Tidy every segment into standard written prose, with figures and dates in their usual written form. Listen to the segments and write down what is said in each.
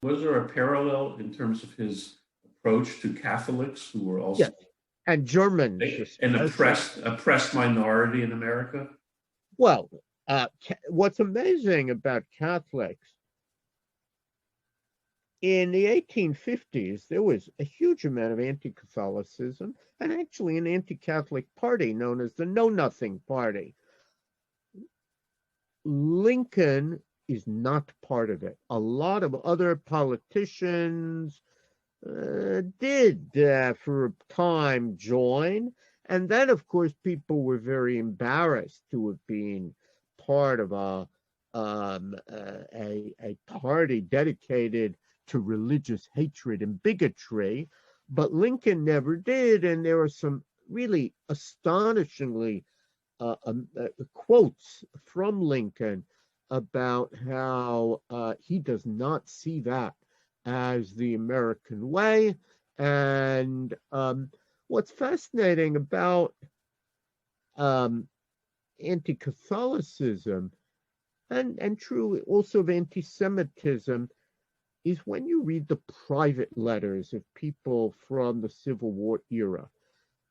was there a parallel in terms of his approach to Catholics who were also Yes, and Germans, an especially. oppressed minority in America? Well, what's amazing about Catholics, in the 1850s, there was a huge amount of anti-Catholicism and actually an anti-Catholic party known as the Know Nothing Party. Lincoln is not part of it. A lot of other politicians did, for a time, join. And then, of course, people were very embarrassed to have been part of a party dedicated to religious hatred and bigotry. But Lincoln never did. And there are some really astonishingly quotes from Lincoln about how he does not see that as the American way. And what's fascinating about anti-Catholicism and true also of anti-Semitism is when you read the private letters of people from the Civil War era.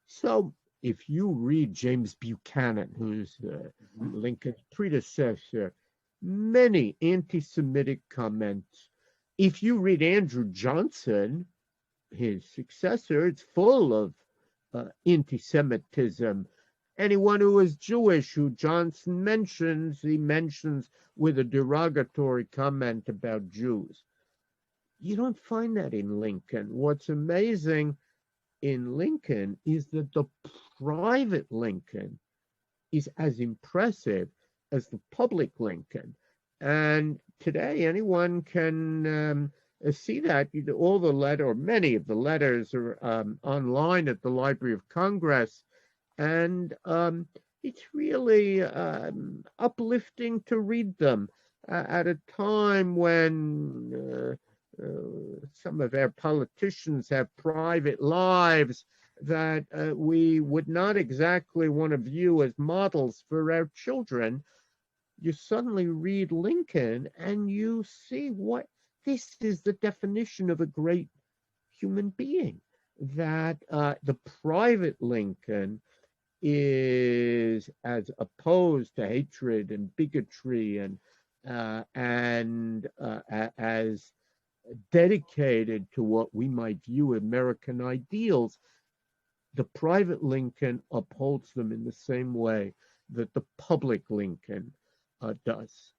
So if you read James Buchanan, who's Lincoln's predecessor, many anti-Semitic comments. If you read Andrew Johnson, his successor, it's full of anti-Semitism. Anyone who is Jewish, who Johnson mentions, he mentions with a derogatory comment about Jews. You don't find that in Lincoln. What's amazing in Lincoln is that the private Lincoln is as impressive as the public Lincoln. And today, anyone can see that. All the letter, or many of the letters, are online at the Library of Congress, and it's really uplifting to read them at a time when some of our politicians have private lives that we would not exactly want to view as models for our children. You suddenly read Lincoln and you see what this is, the definition of a great human being, that the private Lincoln is as opposed to hatred and bigotry and as dedicated to what we might view American ideals. The private Lincoln upholds them in the same way that the public Lincoln does.